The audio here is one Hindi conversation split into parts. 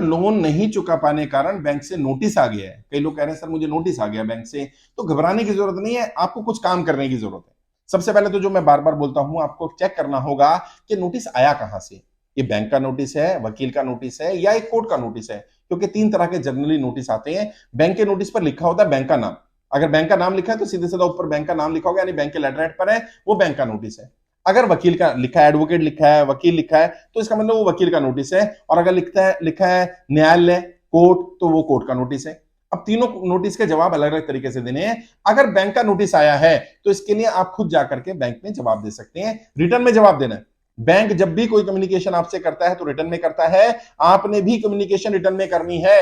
लोन नहीं चुका पाने के कारण बैंक से नोटिस आ गया है, कई लोग कह रहे हैं सर मुझे नोटिस आ गया बैंक से, तो घबराने की जरूरत नहीं है, आपको कुछ काम करने की जरूरत है। सबसे पहले तो जो मैं बार बार बोलता हूं, आपको चेक करना होगा कि नोटिस आया कहां से। ये बैंक का नोटिस है, वकील का नोटिस है, या एक कोर्ट का नोटिस है, क्योंकि तीन तरह के जनरली नोटिस आते हैं। बैंक के नोटिस पर लिखा होता है बैंक का नाम, अगर बैंक का नाम लिखा है तो सीधे सीधा ऊपर बैंक का नाम लिखा होगा, यानी बैंक के लेटर हेड पर है, वो बैंक का नोटिस है। अगर वकील का लिखा है, एडवोकेट लिखा है, वकील लिखा है, तो इसका मतलब वो वकील का नोटिस है। और अगर लिखा है न्यायालय, कोर्ट, तो वो कोर्ट का नोटिस है। अब तीनों नोटिस के जवाब अलग अलग तरीके से देने हैं। अगर बैंक का नोटिस आया है तो इसके लिए आप खुद जाकर के बैंक में जवाब दे सकते हैं, रिटर्न में जवाब देना है। बैंक जब भी कोई कम्युनिकेशन आपसे करता है तो रिटर्न में करता है, आपने भी कम्युनिकेशन रिटर्न में करनी है।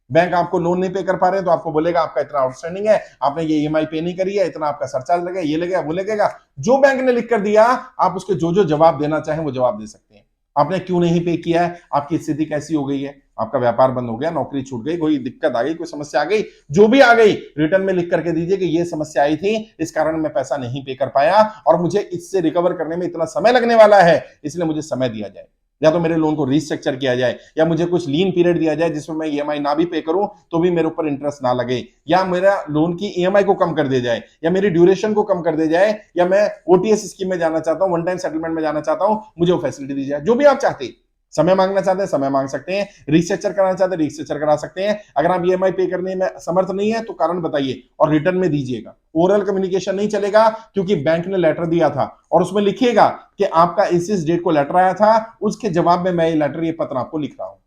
बैंक आपको लोन नहीं पे कर पा रहे हैं तो आपको बोलेगा आपका इतना आउटस्टैंडिंग है, आपने ये ईएमआई पे नहीं करी है, इतना आपका सरचार्ज लगेगा, ये लगेगा, वो लगेगा। जो बैंक ने लिख कर दिया, आप उसके जो जो जवाब देना चाहें वो जवाब दे सकते हैं। आपने क्यों नहीं पे किया है, आपकी स्थिति कैसी हो गई है, आपका व्यापार बंद हो गया, नौकरी छूट गई, कोई दिक्कत आ गई, कोई समस्या आ गई, जो भी आ गई, रिटर्न में लिख करके दीजिए कि ये समस्या आई थी, इस कारण मैं पैसा नहीं पे कर पाया और मुझे इससे रिकवर करने में इतना समय लगने वाला है, इसलिए मुझे समय दिया जाए, या तो मेरे लोन को रीस्ट्रक्चर किया जाए, या मुझे कुछ लीन पीरियड दिया जाए जिसमें मैं ईएमआई ना भी पे करूं तो भी मेरे ऊपर इंटरेस्ट ना लगे, या मेरा लोन की ईएमआई को कम कर दिया जाए, या मेरी ड्यूरेशन को कम कर दिया जाए, या मैं ओटीएस स्कीम में जाना चाहता हूं, वन टाइम सेटलमेंट में जाना चाहता हूं, मुझे वो फैसिलिटी दी जाए। जो भी आप चाहते हैं, समय मांगना चाहते हैं समय मांग सकते हैं, रिस्ट्रक्चर कराना चाहते हैं रिस्ट्रक्चर करा सकते हैं। अगर आप ईएमआई पे करने में समर्थ नहीं है तो कारण बताइए और रिटर्न में दीजिएगा। ओरल कम्युनिकेशन नहीं चलेगा, क्योंकि बैंक ने लेटर दिया था और उसमें लिखिएगा कि आपका इस डेट को लेटर आया था, उसके जवाब में मैं ये लेटर, ये पत्र आपको लिख रहा हूं।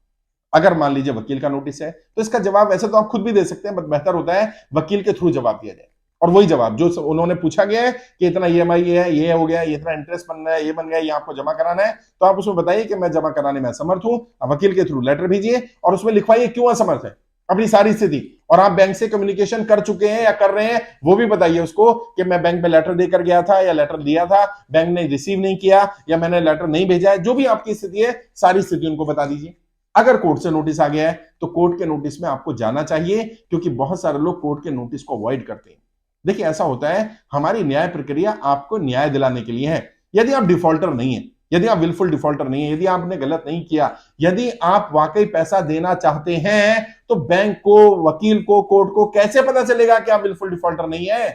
अगर मान लीजिए वकील का नोटिस है तो इसका जवाब वैसे तो आप खुद भी दे सकते हैं, बट बेहतर होता है वकील के थ्रू जवाब दिया जाए, और वही जवाब जो उन्होंने पूछा गया है कि इतना ईएमआई है, ये हो गया, ये इतना इंटरेस्ट बन रहा है, ये बन गया, ये आपको जमा कराना है, तो आप उसमें बताइए कि मैं जमा कराने में असमर्थ हूं। आप वकील के थ्रू लेटर भेजिए और उसमें लिखवाइए क्यों असमर्थ है, अपनी सारी स्थिति। और आप बैंक से कम्युनिकेशन कर चुके हैं या कर रहे हैं वो भी बताइए उसको कि मैं बैंक में लेटर देकर गया था या लेटर दिया था, बैंक ने रिसीव नहीं किया, या मैंने लेटर नहीं भेजा है। जो भी आपकी स्थिति है सारी स्थिति उनको बता दीजिए। अगर कोर्ट से नोटिस आ गया है तो कोर्ट के नोटिस में आपको जाना चाहिए, क्योंकि बहुत सारे लोग कोर्ट के नोटिस को अवॉइड करते हैं। देखिए ऐसा होता है, हमारी न्याय प्रक्रिया आपको न्याय दिलाने के लिए है। यदि आप डिफॉल्टर नहीं है, यदि आप विलफुल डिफॉल्टर नहीं है, यदि आपने गलत नहीं किया, यदि आप वाकई पैसा देना चाहते हैं, तो बैंक को, वकील को, कोर्ट को कैसे पता चलेगा कि आप विलफुल डिफॉल्टर नहीं है?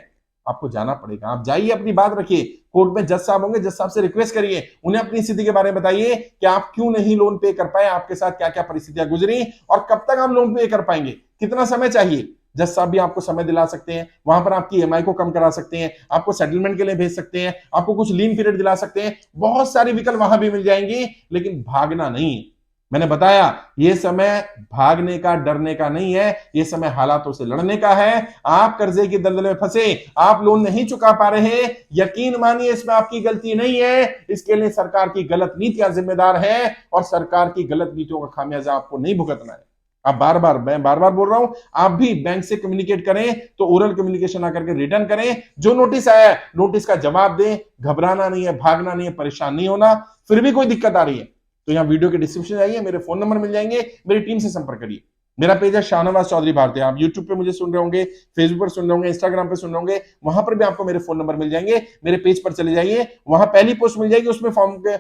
आपको जाना पड़ेगा। आप जाइए, अपनी बात रखिए, कोर्ट में जज साहब होंगे, जज साहब से रिक्वेस्ट करिए, उन्हें अपनी स्थिति के बारे में बताइए कि आप क्यों नहीं लोन पे कर पाए, आपके साथ क्या क्या परिस्थितियां गुजरी और कब तक आप लोन पे कर पाएंगे, कितना समय चाहिए। जज साहब भी आपको समय दिला सकते हैं, वहां पर आपकी ईएमआई को कम करा सकते हैं, आपको सेटलमेंट के लिए भेज सकते हैं, आपको कुछ लीन पीरियड दिला सकते हैं, बहुत सारी विकल्प वहां भी मिल जाएंगी। लेकिन भागना नहीं है। मैंने बताया ये समय भागने का, डरने का नहीं है, ये समय हालातों से लड़ने का है। आप कर्जे की दलदल में फंसे, आप लोन नहीं चुका पा रहे, यकीन मानिए इसमें आपकी गलती नहीं है, इसके लिए सरकार की गलत नीतियां जिम्मेदार है, और सरकार की गलत नीतियों का खामियाजा आपको नहीं भुगतना है। आप मैं बार बार बोल रहा हूं, आप भी बैंक से कम्युनिकेट करें तो ओरल कम्युनिकेशन आकर के रिटर्न करें, जो नोटिस आया है नोटिस का जवाब दें। घबराना नहीं है, भागना नहीं है, परेशान नहीं होना। फिर भी कोई दिक्कत आ रही है तो यहाँ वीडियो के डिस्क्रिप्शन जाइए, मेरे फोन नंबर मिल जाएंगे, मेरी टीम से संपर्क करिए। मेरा पेज है शाहनवाज चौधरी भारती। आप यूट्यूब पे मुझे सुन रहे होंगे, फेसबुक पर सुन रहे होंगे, इंस्टाग्राम पे सुन रहे होंगे, वहां पर भी आपको मेरे फोन नंबर मिल जाएंगे। मेरे पेज पर चले जाइए, वहां पहली पोस्ट मिल जाएगी, उसमें फॉर्म के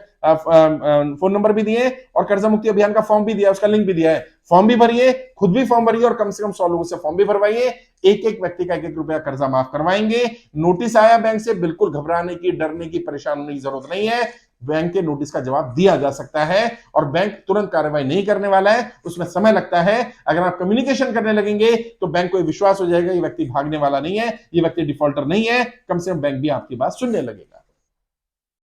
फोन नंबर भी दिए और कर्जा मुक्ति अभियान का फॉर्म भी दिया, उसका लिंक भी दिया है। फॉर्म भी भरिए, खुद भी फॉर्म भरिए और कम से कम 100 लोगों से फॉर्म भी भरवाइए। एक एक व्यक्ति का 1-1 रुपया कर्जा माफ करवाएंगे। नोटिस आया बैंक से, बिल्कुल घबराने की, डरने की, परेशान होने की जरूरत नहीं है। बैंक के नोटिस का जवाब दिया जा सकता है और बैंक तुरंत कार्रवाई नहीं करने वाला है, उसमें समय लगता है। अगर आप कम्युनिकेशन करने लगेंगे तो बैंक को विश्वास हो जाएगा ये व्यक्ति भागने वाला नहीं है, ये व्यक्ति डिफॉल्टर नहीं है, कम से कम बैंक भी आपकी बात सुनने लगेगा।